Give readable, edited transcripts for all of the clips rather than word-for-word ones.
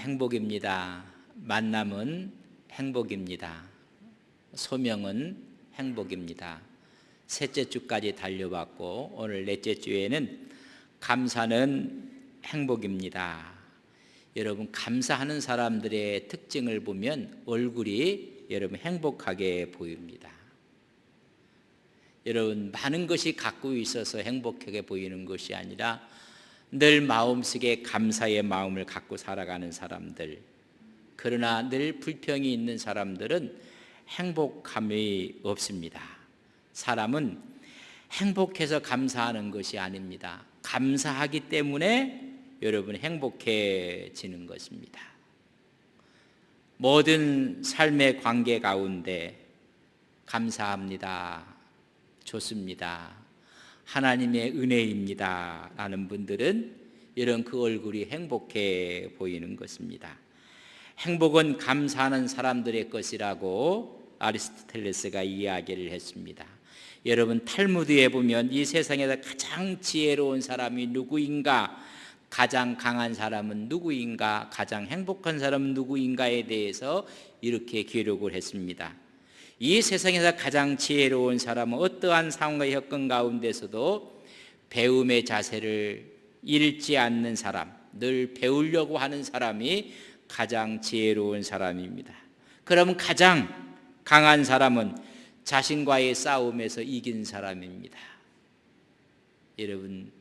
행복입니다. 만남은 행복입니다. 소명은 행복입니다. 셋째 주까지 달려봤고 오늘 넷째 주에는 감사는 행복입니다. 여러분, 감사하는 사람들의 특징을 보면 얼굴이 여러분 행복하게 보입니다. 여러분, 많은 것이 갖고 있어서 행복하게 보이는 것이 아니라 늘 마음속에 감사의 마음을 갖고 살아가는 사람들, 그러나 늘 불평이 있는 사람들은 행복함이 없습니다. 사람은 행복해서 감사하는 것이 아닙니다. 감사하기 때문에 여러분 행복해지는 것입니다. 모든 삶의 관계 가운데 감사합니다, 좋습니다, 하나님의 은혜입니다 라는 분들은 이런 그 얼굴이 행복해 보이는 것입니다. 행복은 감사하는 사람들의 것이라고 아리스토텔레스가 이야기를 했습니다. 여러분, 탈무드에 보면 이 세상에서 가장 지혜로운 사람이 누구인가, 가장 강한 사람은 누구인가, 가장 행복한 사람은 누구인가에 대해서 이렇게 기록을 했습니다. 이 세상에서 가장 지혜로운 사람은 어떠한 상황과 여건 가운데서도 배움의 자세를 잃지 않는 사람, 늘 배우려고 하는 사람이 가장 지혜로운 사람입니다. 그러면 가장 강한 사람은 자신과의 싸움에서 이긴 사람입니다. 여러분,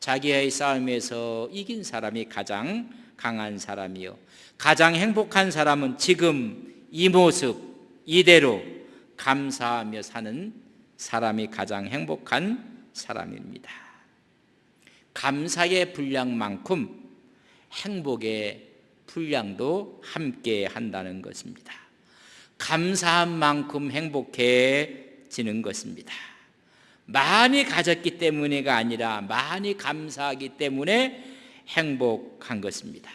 자기와의 싸움에서 이긴 사람이 가장 강한 사람이요, 가장 행복한 사람은 지금 이 모습 이대로 감사하며 사는 사람이 가장 행복한 사람입니다. 감사의 분량만큼 행복의 분량도 함께 한다는 것입니다. 감사한 만큼 행복해지는 것입니다. 많이 가졌기 때문에가 아니라 많이 감사하기 때문에 행복한 것입니다.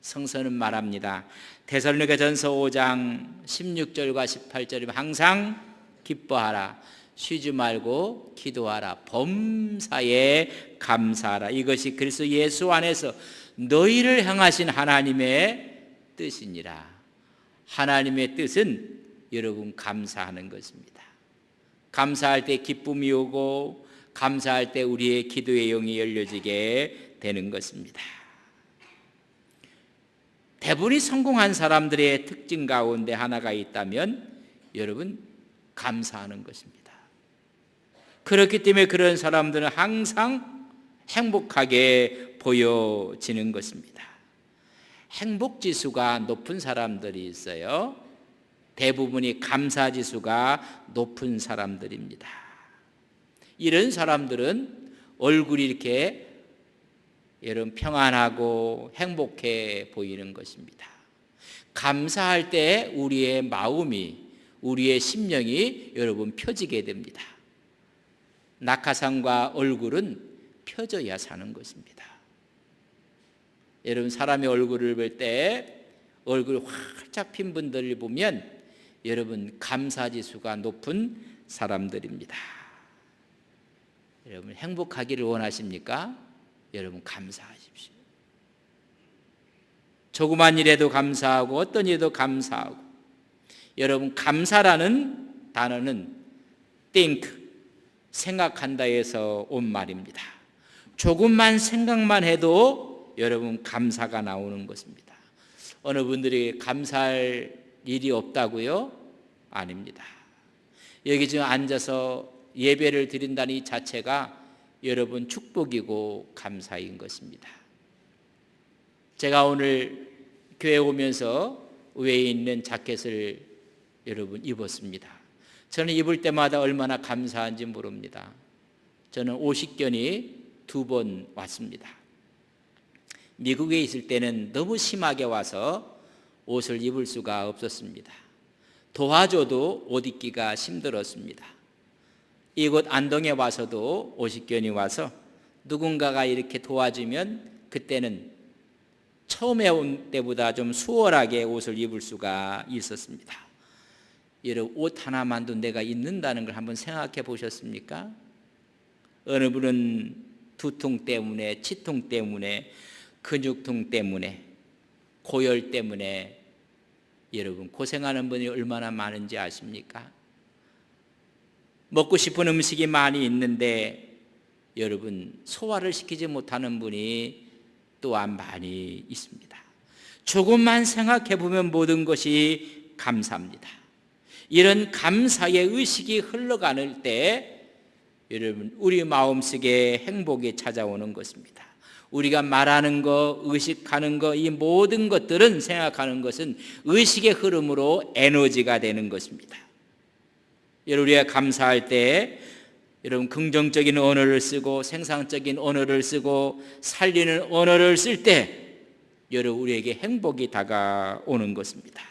성서는 말합니다. 데살로니가전서 5장 16절과 18절에 항상 기뻐하라, 쉬지 말고 기도하라, 범사에 감사하라. 이것이 그리스도 예수 안에서 너희를 향하신 하나님의 뜻이니라. 하나님의 뜻은 여러분 감사하는 것입니다. 감사할 때 기쁨이 오고 감사할 때 우리의 기도의 영이 열려지게 되는 것입니다. 대부분이 성공한 사람들의 특징 가운데 하나가 있다면 여러분, 감사하는 것입니다. 그렇기 때문에 그런 사람들은 항상 행복하게 보여지는 것입니다. 행복지수가 높은 사람들이 있어요. 대부분이 감사지수가 높은 사람들입니다. 이런 사람들은 얼굴이 이렇게 여러분 평안하고 행복해 보이는 것입니다. 감사할 때 우리의 마음이, 우리의 심령이 여러분 펴지게 됩니다. 낙하산과 얼굴은 펴져야 사는 것입니다. 여러분, 사람의 얼굴을 볼 때 얼굴 활짝 핀 분들을 보면 여러분 감사지수가 높은 사람들입니다. 여러분, 행복하기를 원하십니까? 여러분, 감사하십시오. 조그만 일에도 감사하고 어떤 일에도 감사하고. 여러분, 감사라는 단어는 think, 생각한다에서 온 말입니다. 조금만 생각만 해도 여러분 감사가 나오는 것입니다. 어느 분들이 감사할 일이 없다고요? 아닙니다. 여기 지금 앉아서 예배를 드린다는 이 자체가 여러분 축복이고 감사인 것입니다. 제가 오늘 교회 오면서 위에 있는 자켓을 여러분 입었습니다. 저는 입을 때마다 얼마나 감사한지 모릅니다. 저는 오십견이 2번 왔습니다. 미국에 있을 때는 너무 심하게 와서 옷을 입을 수가 없었습니다. 도와줘도 옷 입기가 힘들었습니다. 이곳 안동에 와서도 오십견이 와서 누군가가 이렇게 도와주면 그때는 처음에 온 때보다 좀 수월하게 옷을 입을 수가 있었습니다. 여러분, 옷 하나만도 내가 입는다는 걸 한번 생각해 보셨습니까? 어느 분은 두통 때문에, 치통 때문에, 근육통 때문에 고열 때문에 여러분 고생하는 분이 얼마나 많은지 아십니까? 먹고 싶은 음식이 많이 있는데 여러분 소화를 시키지 못하는 분이 또한 많이 있습니다. 조금만 생각해 보면 모든 것이 감사합니다. 이런 감사의 의식이 흘러가는 때 여러분 우리 마음속에 행복이 찾아오는 것입니다. 우리가 말하는 것, 의식하는 것, 이 모든 것들은 생각하는 것은 의식의 흐름으로 에너지가 되는 것입니다. 여러분 우리가 감사할 때 여러분 긍정적인 언어를 쓰고 생산적인 언어를 쓰고 살리는 언어를 쓸 때 여러분 우리에게 행복이 다가오는 것입니다.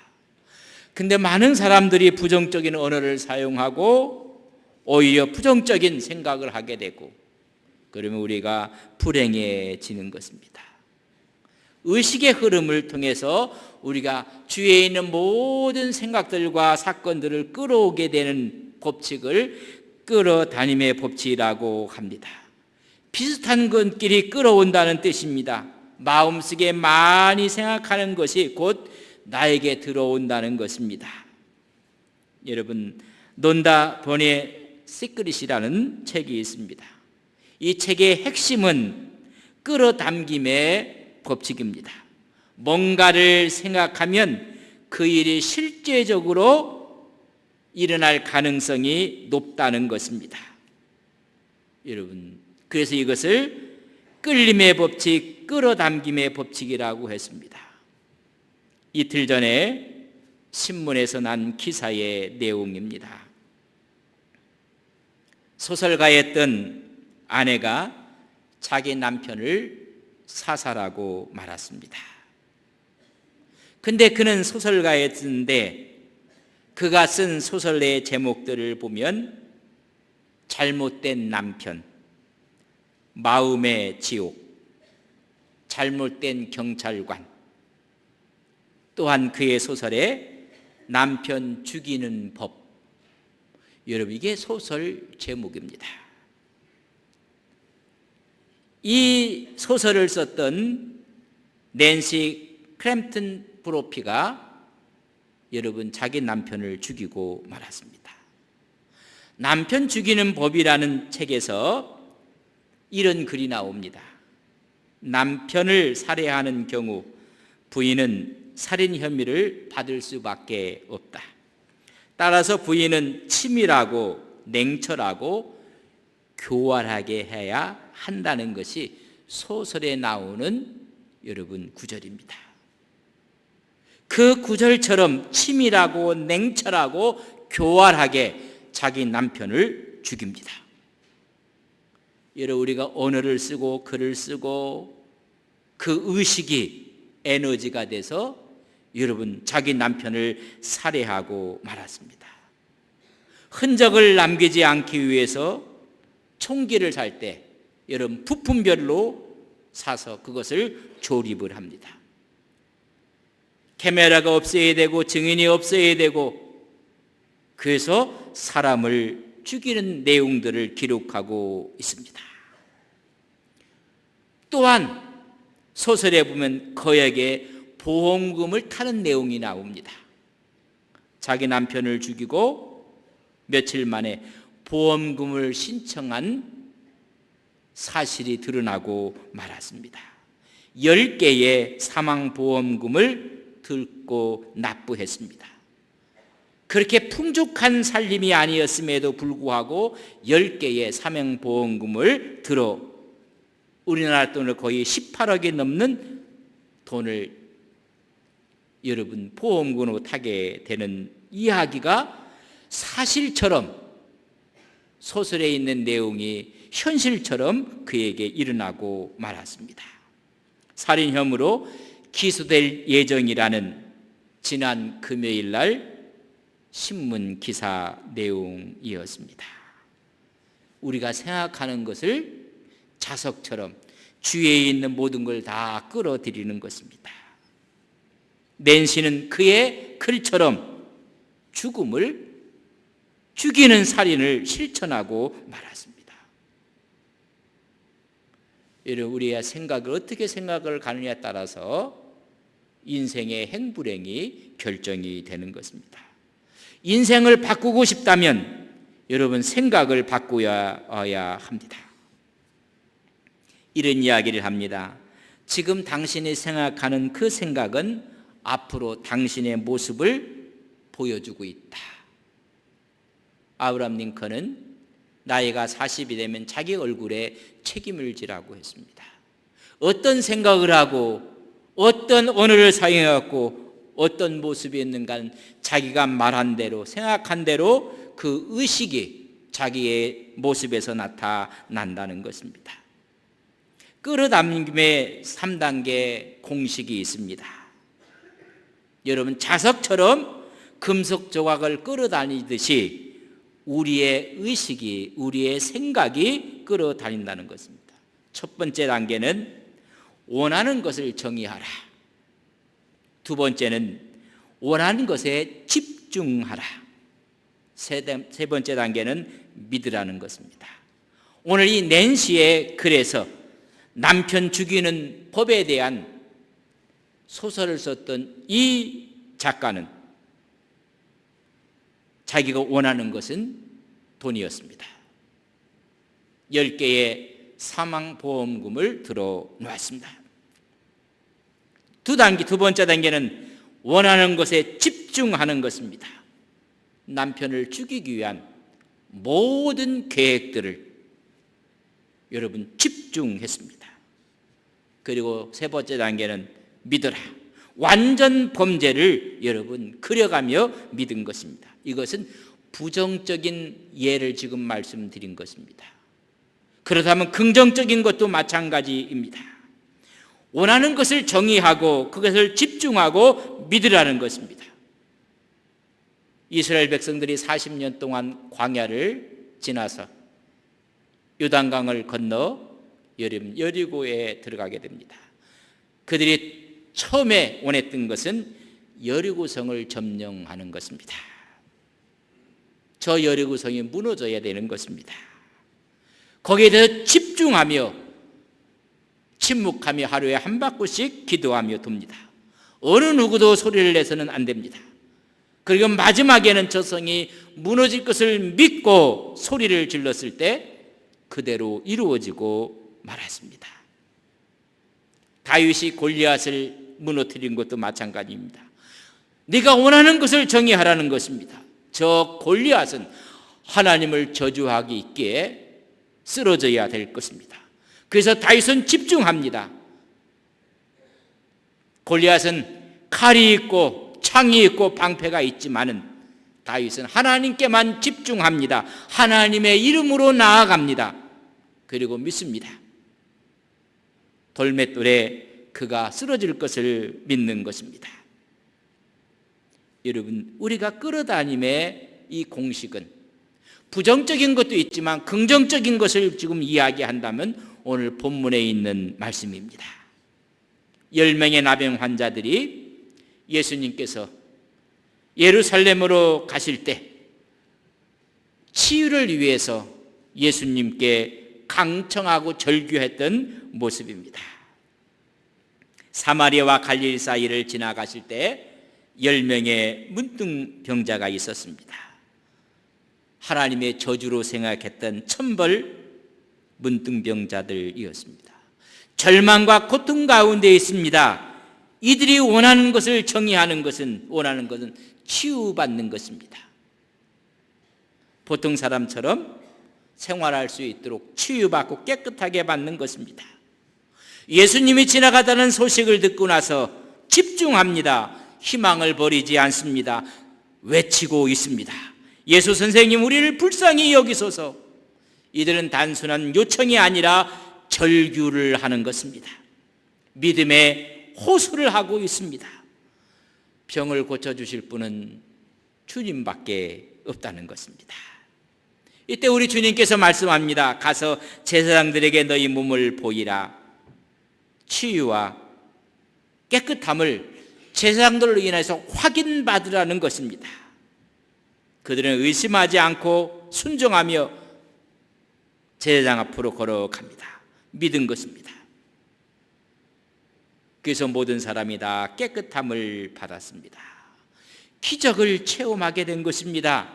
근데 많은 사람들이 부정적인 언어를 사용하고 오히려 부정적인 생각을 하게 되고 그러면 우리가 불행해지는 것입니다. 의식의 흐름을 통해서 우리가 주위에 있는 모든 생각들과 사건들을 끌어오게 되는 법칙을 끌어다님의 법칙이라고 합니다. 비슷한 것끼리 끌어온다는 뜻입니다. 마음속에 많이 생각하는 것이 곧 나에게 들어온다는 것입니다. 여러분 논다 번의 시크릿이라는 책이 있습니다. 이 책의 핵심은 끌어당김의 법칙입니다. 뭔가를 생각하면 그 일이 실제적으로 일어날 가능성이 높다는 것입니다. 여러분 그래서 이것을 끌림의 법칙, 끌어당김의 법칙이라고 했습니다. 이틀 전에 신문에서 난 기사의 내용입니다. 소설가였던 아내가 자기 남편을 사살하고 말았습니다. 근데 그는 소설가였는데 그가 쓴 소설의 제목들을 보면 잘못된 남편, 마음의 지옥, 잘못된 경찰관, 또한 그의 소설에 남편 죽이는 법. 여러분 이게 소설 제목입니다. 이 소설을 썼던 낸시 크램튼 브로피가 여러분 자기 남편을 죽이고 말았습니다. 남편 죽이는 법이라는 책에서 이런 글이 나옵니다. 남편을 살해하는 경우 부인은 살인 혐의를 받을 수밖에 없다. 따라서 부인은 치밀하고 냉철하고 교활하게 해야 한다는 것이 소설에 나오는 여러분 구절입니다. 그 구절처럼 치밀하고 냉철하고 교활하게 자기 남편을 죽입니다. 여러분 우리가 언어를 쓰고 글을 쓰고 그 의식이 에너지가 돼서 여러분 자기 남편을 살해하고 말았습니다. 흔적을 남기지 않기 위해서 총기를 살 때 여러분 부품별로 사서 그것을 조립을 합니다. 카메라가 없어야 되고 증인이 없어야 되고 그래서 사람을 죽이는 내용들을 기록하고 있습니다. 또한 소설에 보면 그에게 보험금을 타는 내용이 나옵니다. 자기 남편을 죽이고 며칠 만에 보험금을 신청한 사실이 드러나고 말았습니다. 10개의 사망보험금을 들고 납부했습니다. 그렇게 풍족한 살림이 아니었음에도 불구하고 10개의 사망보험금을 들어 우리나라 돈으로 거의 18억이 넘는 돈을 여러분 보험금으로 타게 되는 이야기가 사실처럼 소설에 있는 내용이 현실처럼 그에게 일어나고 말았습니다. 살인 혐의로 기소될 예정이라는 지난 금요일 날 신문 기사 내용이었습니다. 우리가 생각하는 것을 자석처럼 주위에 있는 모든 걸 다 끌어들이는 것입니다. 낸시는 그의 글처럼 죽음을 죽이는 살인을 실천하고 말았습니다. 여러분 우리의 생각을 어떻게 생각을 가느냐에 따라서 인생의 행불행이 결정이 되는 것입니다. 인생을 바꾸고 싶다면 여러분 생각을 바꾸어야 합니다. 이런 이야기를 합니다. 지금 당신이 생각하는 그 생각은 앞으로 당신의 모습을 보여주고 있다. 아브라함 링컨은 나이가 40이 되면 자기 얼굴에 책임을 지라고 했습니다. 어떤 생각을 하고 어떤 언어를 사용해갖고 어떤 모습이 있는가는 자기가 말한 대로 생각한 대로 그 의식이 자기의 모습에서 나타난다는 것입니다. 끌어당김의 3단계 공식이 있습니다. 여러분 자석처럼 금속 조각을 끌어다니듯이 우리의 의식이 우리의 생각이 끌어다닌다는 것입니다. 첫 번째 단계는 원하는 것을 정의하라. 두 번째는 원하는 것에 집중하라. 세 번째 단계는 믿으라는 것입니다. 오늘 이 낸시의 글에서 남편 죽이는 법에 대한 소설을 썼던 이 작가는 자기가 원하는 것은 돈이었습니다. 10개의 사망보험금을 들어놓았습니다. 두 번째 단계는 원하는 것에 집중하는 것입니다. 남편을 죽이기 위한 모든 계획들을 여러분 집중했습니다. 그리고 세 번째 단계는 믿어라. 완전 범죄를 여러분 그려가며 믿은 것입니다. 이것은 부정적인 예를 지금 말씀드린 것입니다. 그렇다면 긍정적인 것도 마찬가지입니다. 원하는 것을 정의하고 그것을 집중하고 믿으라는 것입니다. 이스라엘 백성들이 40년 동안 광야를 지나서 요단강을 건너 여리고에 들어가게 됩니다. 그들이 처음에 원했던 것은 여리고성을 점령하는 것입니다. 저 여리고성이 무너져야 되는 것입니다. 거기에 대해서 집중하며 침묵하며 하루에 한 바퀴씩 기도하며 돕니다. 어느 누구도 소리를 내서는 안 됩니다. 그리고 마지막에는 저 성이 무너질 것을 믿고 소리를 질렀을 때 그대로 이루어지고 말았습니다. 다윗이 골리앗을 무너뜨린 것도 마찬가지입니다. 네가 원하는 것을 정의하라는 것입니다. 저 골리앗은 하나님을 저주하기 있기에 쓰러져야 될 것입니다. 그래서 다윗은 집중합니다. 골리앗은 칼이 있고 창이 있고 방패가 있지만은 다윗은 하나님께만 집중합니다. 하나님의 이름으로 나아갑니다. 그리고 믿습니다. 돌맷돌에 그가 쓰러질 것을 믿는 것입니다. 여러분, 우리가 끌어다님의 이 공식은 부정적인 것도 있지만 긍정적인 것을 지금 이야기한다면 오늘 본문에 있는 말씀입니다. 10명의 나병 환자들이 예수님께서 예루살렘으로 가실 때 치유를 위해서 예수님께 강청하고 절규했던 모습입니다. 사마리아와 갈릴리 사이를 지나가실 때 10명의 문둥병자가 있었습니다. 하나님의 저주로 생각했던 천벌 문둥병자들이었습니다. 절망과 고통 가운데 있습니다. 이들이 원하는 것을 정의하는 것은 치유받는 것입니다. 보통 사람처럼 생활할 수 있도록 치유받고 깨끗하게 받는 것입니다. 예수님이 지나가다는 소식을 듣고 나서 집중합니다. 희망을 버리지 않습니다. 외치고 있습니다. 예수 선생님, 우리를 불쌍히 여기소서. 이들은 단순한 요청이 아니라 절규를 하는 것입니다. 믿음의 호소를 하고 있습니다. 병을 고쳐주실 분은 주님밖에 없다는 것입니다. 이때 우리 주님께서 말씀합니다. 가서 제사장들에게 너희 몸을 보이라. 치유와 깨끗함을 제사장들로 인해서 확인받으라는 것입니다. 그들은 의심하지 않고 순종하며 제사장 앞으로 걸어갑니다. 믿은 것입니다. 그래서 모든 사람이 다 깨끗함을 받았습니다. 기적을 체험하게 된 것입니다.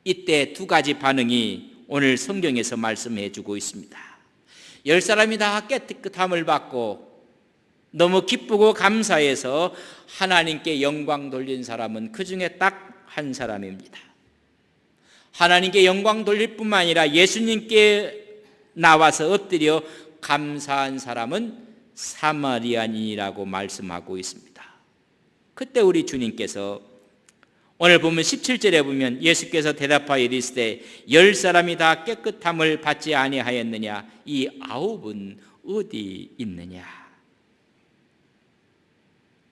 이때 두 가지 반응이 오늘 성경에서 말씀해 주고 있습니다. 10사람이 다 깨끗함을 받고 너무 기쁘고 감사해서 하나님께 영광 돌린 사람은 그 중에 딱 한 사람입니다. 하나님께 영광 돌릴 뿐만 아니라 예수님께 나와서 엎드려 감사한 사람은 사마리아인이라고 말씀하고 있습니다. 그때 우리 주님께서 오늘 보면 17절에 보면 예수께서 대답하여 이르시되 10사람이 다 깨끗함을 받지 아니하였느냐? 이 9은 어디 있느냐?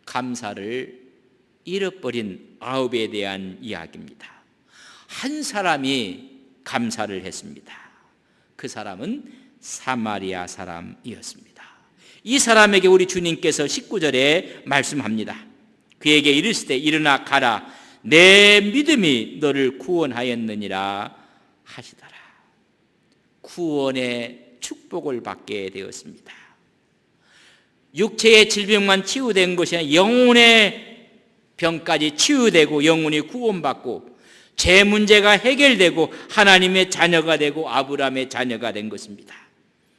감사를 잃어버린 9에 대한 이야기입니다. 한 사람이 감사를 했습니다. 그 사람은 사마리아 사람이었습니다. 이 사람에게 우리 주님께서 19절에 말씀합니다. 그에게 이르시되 일어나 가라, 내 믿음이 너를 구원하였느니라 하시더라. 구원의 축복을 받게 되었습니다. 육체의 질병만 치유된 것이 아니라 영혼의 병까지 치유되고 영혼이 구원받고 제 문제가 해결되고 하나님의 자녀가 되고 아브라함의 자녀가 된 것입니다.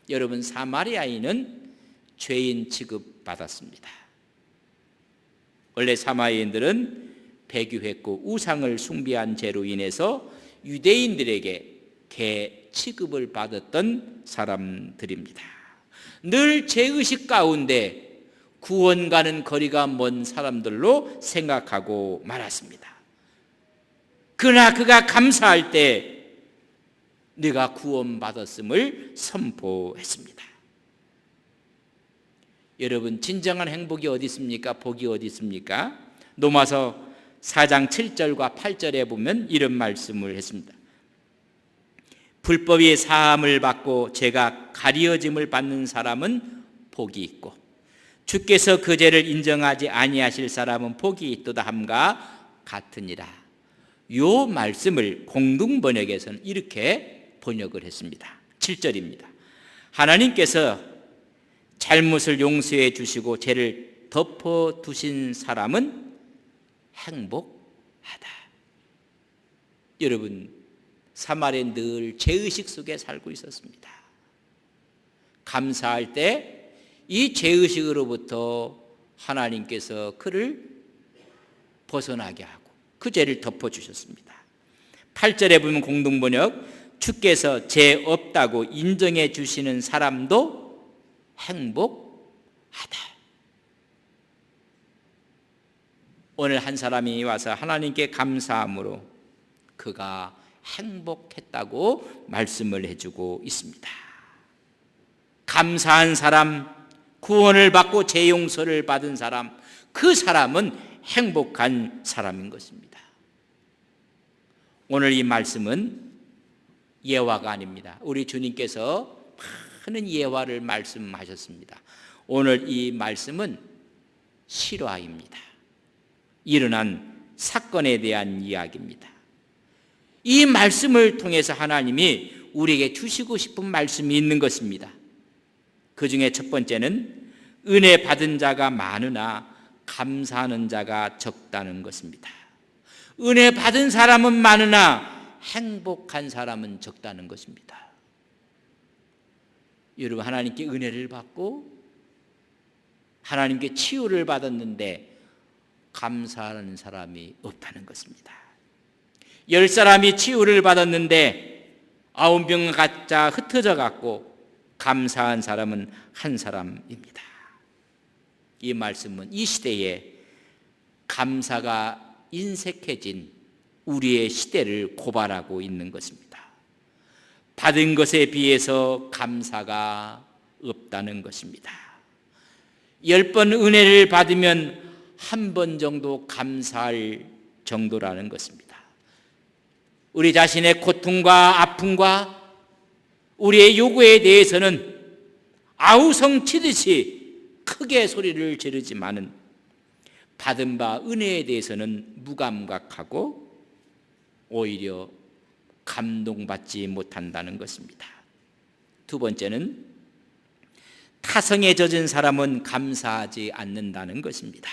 여러분, 사마리아인은 죄인 취급받았습니다. 원래 사마리아인들은 배교했고 우상을 숭배한 죄로 인해서 유대인들에게 개 취급을 받았던 사람들입니다. 늘 죄의식 가운데 구원 가는 거리가 먼 사람들로 생각하고 말았습니다. 그러나 그가 감사할 때 네가 구원받았음을 선포했습니다. 여러분, 진정한 행복이 어디 있습니까? 복이 어디 있습니까? 로마서 4장 7절과 8절에 보면 이런 말씀을 했습니다. 불법의 사함을 받고 죄가 가리어짐을 받는 사람은 복이 있고 주께서 그 죄를 인정하지 아니하실 사람은 복이 있도다 함과 같으니라. 요 말씀을 공동번역에서는 이렇게 번역을 했습니다. 7절입니다. 하나님께서 잘못을 용서해 주시고 죄를 덮어두신 사람은 행복하다. 여러분, 사마리아는 늘 죄의식 속에 살고 있었습니다. 감사할 때 이 죄의식으로부터 하나님께서 그를 벗어나게 하고 그 죄를 덮어주셨습니다. 8절에 보면 공동번역, 주께서 죄 없다고 인정해 주시는 사람도 행복하다. 오늘 한 사람이 와서 하나님께 감사함으로 그가 행복했다고 말씀을 해주고 있습니다. 감사한 사람, 구원을 받고 죄 용서를 받은 사람, 그 사람은 행복한 사람인 것입니다. 오늘 이 말씀은 예화가 아닙니다. 우리 주님께서 많은 예화를 말씀하셨습니다. 오늘 이 말씀은 실화입니다. 일어난 사건에 대한 이야기입니다. 이 말씀을 통해서 하나님이 우리에게 주시고 싶은 말씀이 있는 것입니다. 그 중에 첫 번째는 은혜 받은 자가 많으나 감사하는 자가 적다는 것입니다. 은혜 받은 사람은 많으나 행복한 사람은 적다는 것입니다. 여러분, 하나님께 은혜를 받고 하나님께 치유를 받았는데 감사하는 사람이 없다는 것입니다. 10사람이 치유를 받았는데 9병 각자 흩어져 갔고 감사한 사람은 한 사람입니다. 이 말씀은 이 시대에 감사가 인색해진 우리의 시대를 고발하고 있는 것입니다. 받은 것에 비해서 감사가 없다는 것입니다. 10번 은혜를 받으면 한 번 정도 감사할 정도라는 것입니다. 우리 자신의 고통과 아픔과 우리의 요구에 대해서는 아우성 치듯이 크게 소리를 지르지만은 받은 바 은혜에 대해서는 무감각하고 오히려 감동받지 못한다는 것입니다. 두 번째는 타성에 젖은 사람은 감사하지 않는다는 것입니다.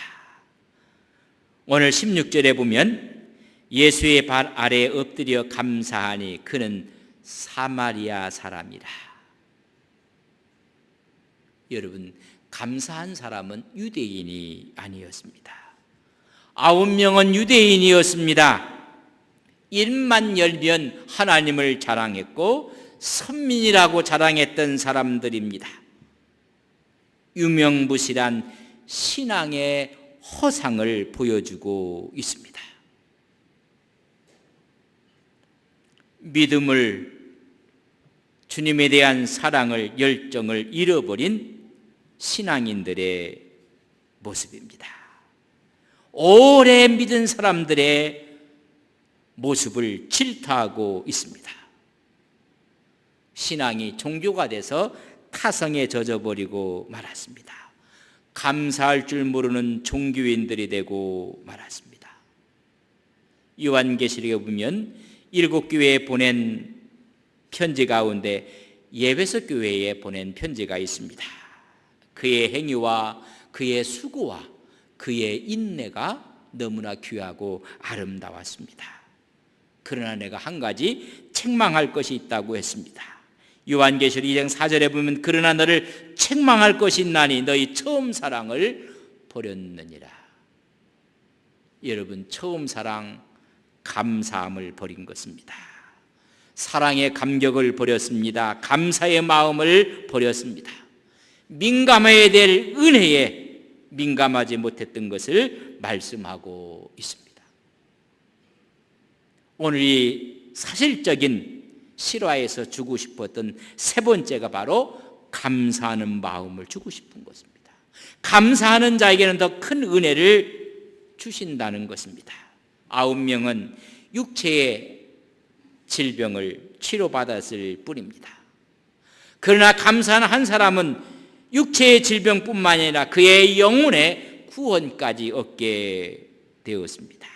오늘 16절에 보면 예수의 발 아래에 엎드려 감사하니 그는 사마리아 사람이라. 여러분, 감사한 사람은 유대인이 아니었습니다. 9명은 유대인이었습니다. 입만 열면 하나님을 자랑했고 선민이라고 자랑했던 사람들입니다. 유명무실한 신앙의 허상을 보여주고 있습니다. 믿음을, 주님에 대한 사랑을, 열정을 잃어버린 신앙인들의 모습입니다. 오래 믿은 사람들의 모습을 질타하고 있습니다. 신앙이 종교가 돼서 타성에 젖어버리고 말았습니다. 감사할 줄 모르는 종교인들이 되고 말았습니다. 요한계시록에 보면 7교회에 보낸 편지 가운데 에베소 교회에 보낸 편지가 있습니다. 그의 행위와 그의 수고와 그의 인내가 너무나 귀하고 아름다웠습니다. 그러나 내가 한 가지 책망할 것이 있다고 했습니다. 요한계시록 2장 4절에 보면 그러나 너를 책망할 것이 있나니 너희 처음 사랑을 버렸느니라. 여러분, 처음 사랑, 감사함을 버린 것입니다. 사랑의 감격을 버렸습니다. 감사의 마음을 버렸습니다. 민감해야 될 은혜에 민감하지 못했던 것을 말씀하고 있습니다. 오늘 이 사실적인 실화에서 주고 싶었던 세 번째가 바로 감사하는 마음을 주고 싶은 것입니다. 감사하는 자에게는 더 큰 은혜를 주신다는 것입니다. 9명은 육체의 질병을 치료받았을 뿐입니다. 그러나 감사한 한 사람은 육체의 질병뿐만 아니라 그의 영혼의 구원까지 얻게 되었습니다.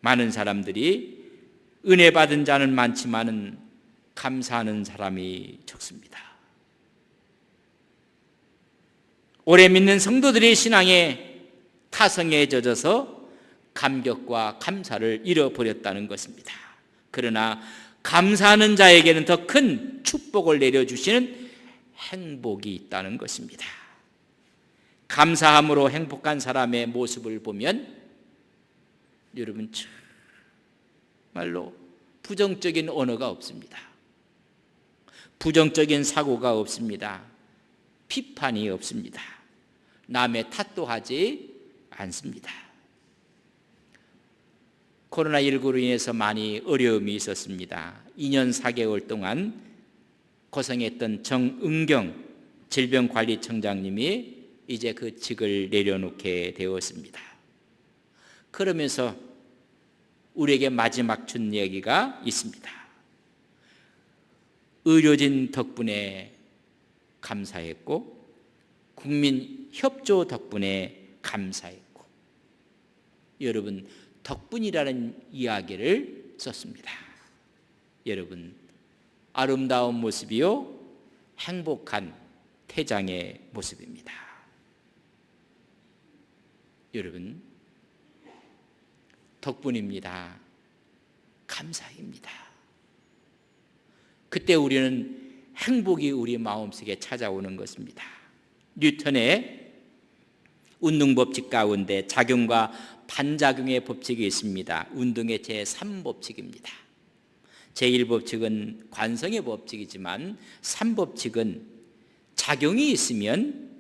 많은 사람들이 은혜 받은 자는 많지만은 감사하는 사람이 적습니다. 오래 믿는 성도들의 신앙에 타성에 젖어서 감격과 감사를 잃어버렸다는 것입니다. 그러나 감사하는 자에게는 더 큰 축복을 내려주시는 행복이 있다는 것입니다. 감사함으로 행복한 사람의 모습을 보면 여러분 정말로 부정적인 언어가 없습니다. 부정적인 사고가 없습니다. 비판이 없습니다. 남의 탓도 하지 않습니다. 코로나19로 인해서 많이 어려움이 있었습니다. 2년 4개월 동안 고생했던 정은경 질병관리청장님이 이제 그 직을 내려놓게 되었습니다. 그러면서 우리에게 마지막 준 얘기가 있습니다. 의료진 덕분에 감사했고 국민 협조 덕분에 감사했고, 여러분 덕분이라는 이야기를 썼습니다. 여러분 아름다운 모습이요 행복한 태장의 모습입니다. 여러분 덕분입니다. 감사입니다. 그때 우리는 행복이 우리 마음속에 찾아오는 것입니다. 뉴턴의 운동법칙 가운데 작용과 반작용의 법칙이 있습니다. 운동의 제3법칙입니다. 제1법칙은 관성의 법칙이지만 3법칙은 작용이 있으면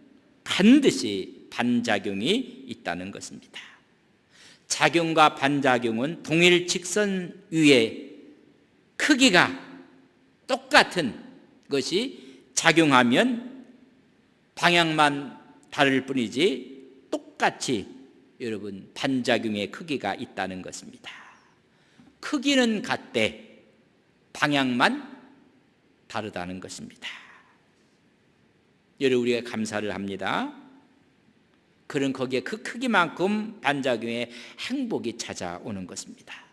반드시 반작용이 있다는 것입니다. 작용과 반작용은 동일 직선 위에 크기가 똑같은 것이 작용하면 방향만 다를 뿐이지 똑같이 여러분 반작용의 크기가 있다는 것입니다. 크기는 같되 방향만 다르다는 것입니다. 여러분 우리가 감사를 합니다. 그런 거기에 그 크기만큼 반작용의 행복이 찾아오는 것입니다.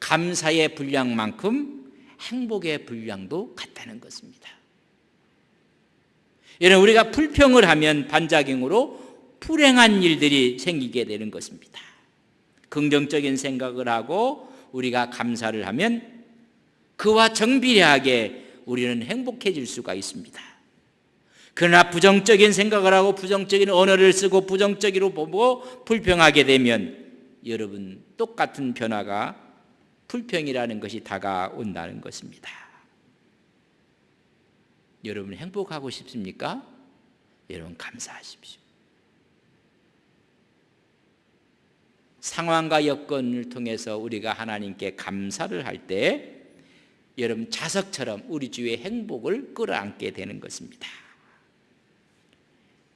감사의 분량만큼 행복의 분량도 같다는 것입니다. 여러분, 우리가 불평을 하면 반작용으로 불행한 일들이 생기게 되는 것입니다. 긍정적인 생각을 하고 우리가 감사를 하면 그와 정비례하게 우리는 행복해질 수가 있습니다. 그러나 부정적인 생각을 하고 부정적인 언어를 쓰고 부정적으로 보고 불평하게 되면 여러분, 똑같은 변화가 불평이라는 것이 다가온다는 것입니다. 여러분, 행복하고 싶습니까? 여러분, 감사하십시오. 상황과 여건을 통해서 우리가 하나님께 감사를 할 때 여러분, 자석처럼 우리 주위의 행복을 끌어안게 되는 것입니다.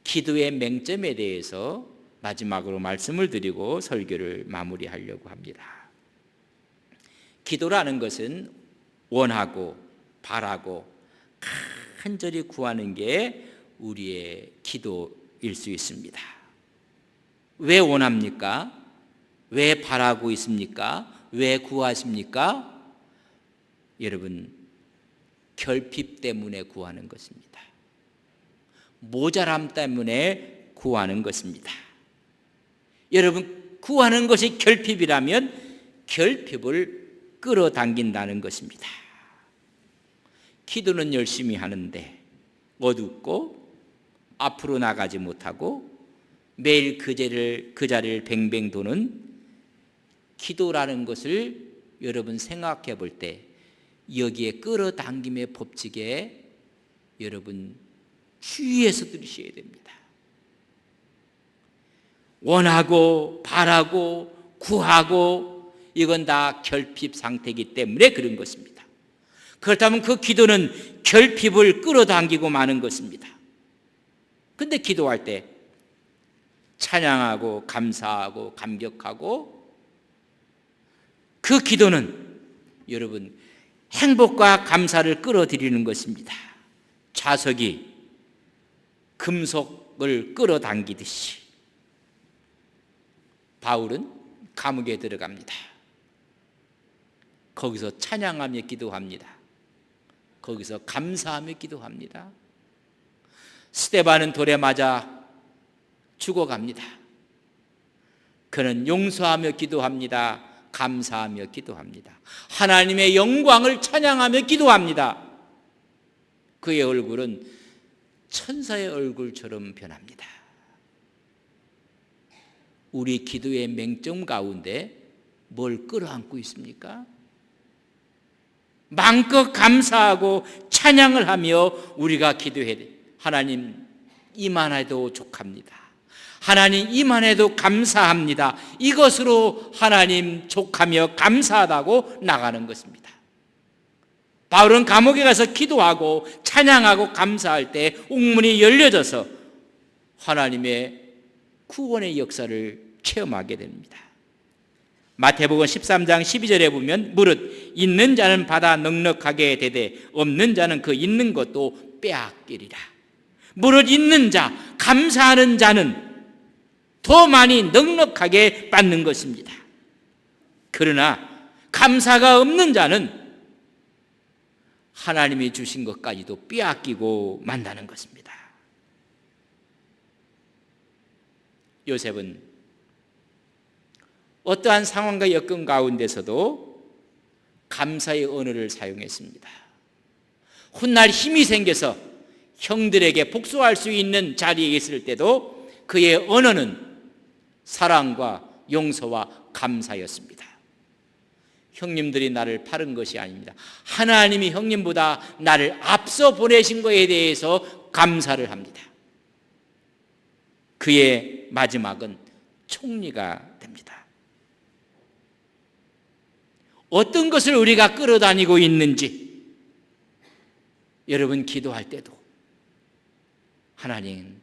기도의 맹점에 대해서 마지막으로 말씀을 드리고 설교를 마무리하려고 합니다. 기도라는 것은 원하고 바라고 간절히 구하는 게 우리의 기도일 수 있습니다. 왜 원합니까? 왜 바라고 있습니까? 왜 구하십니까? 여러분, 결핍 때문에 구하는 것입니다. 모자람 때문에 구하는 것입니다. 여러분, 구하는 것이 결핍이라면 결핍을 끌어당긴다는 것입니다. 기도는 열심히 하는데 어둡고 앞으로 나가지 못하고 매일 그 자리를 뱅뱅 도는 기도라는 것을 여러분 생각해 볼 때 여기에 끌어당김의 법칙에 여러분 주의해서 들으셔야 됩니다. 원하고 바라고 구하고 이건 다 결핍 상태이기 때문에 그런 것입니다. 그렇다면 그 기도는 결핍을 끌어당기고 마는 것입니다. 근데 기도할 때 찬양하고 감사하고 감격하고 그 기도는 여러분 행복과 감사를 끌어들이는 것입니다. 자석이 금속을 끌어당기듯이 바울은 감옥에 들어갑니다. 거기서 찬양하며 기도합니다. 거기서 감사하며 기도합니다. 스데반은 돌에 맞아 죽어갑니다. 그는 용서하며 기도합니다. 감사하며 기도합니다. 하나님의 영광을 찬양하며 기도합니다. 그의 얼굴은 천사의 얼굴처럼 변합니다. 우리 기도의 맹점 가운데 뭘 끌어안고 있습니까? 마음껏 감사하고 찬양을 하며 우리가 기도해야 돼. 하나님, 이만 해도 족합니다. 하나님, 이만 해도 감사합니다. 이것으로 하나님 족하며 감사하다고 나가는 것입니다. 바울은 감옥에 가서 기도하고 찬양하고 감사할 때 옥문이 열려져서 하나님의 구원의 역사를 체험하게 됩니다. 마태복음 13장 12절에 보면 무릇 있는 자는 받아 넉넉하게 되되 없는 자는 그 있는 것도 빼앗기리라. 무릇 있는 자, 감사하는 자는 더 많이 넉넉하게 받는 것입니다. 그러나 감사가 없는 자는 하나님이 주신 것까지도 빼앗기고 만다는 것입니다. 요셉은 어떠한 상황과 여건 가운데서도 감사의 언어를 사용했습니다. 훗날 힘이 생겨서 형들에게 복수할 수 있는 자리에 있을 때도 그의 언어는 사랑과 용서와 감사였습니다. 형님들이 나를 팔은 것이 아닙니다. 하나님이 형님보다 나를 앞서 보내신 것에 대해서 감사를 합니다. 그의 마지막은 총리가 됩니다. 어떤 것을 우리가 끌어다니고 있는지 여러분 기도할 때도 하나님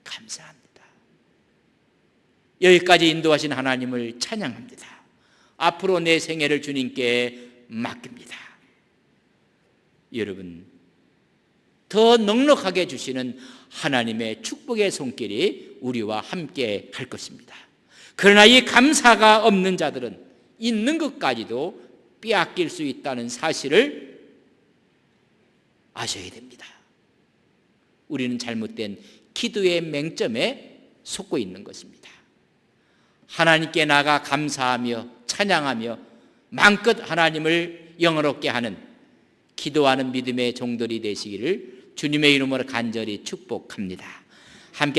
감사합니다. 여기까지 인도하신 하나님을 찬양합니다. 앞으로 내 생애를 주님께 맡깁니다. 여러분, 더 넉넉하게 주시는 하나님의 축복의 손길이 우리와 함께 할 것입니다. 그러나 이 감사가 없는 자들은 있는 것까지도 빼앗길 수 있다는 사실을 아셔야 됩니다. 우리는 잘못된 기도의 맹점에 속고 있는 것입니다. 하나님께 나가 감사하며 찬양하며 마음껏 하나님을 영화롭게 하는 기도하는 믿음의 종들이 되시기를 주님의 이름으로 간절히 축복합니다. 함께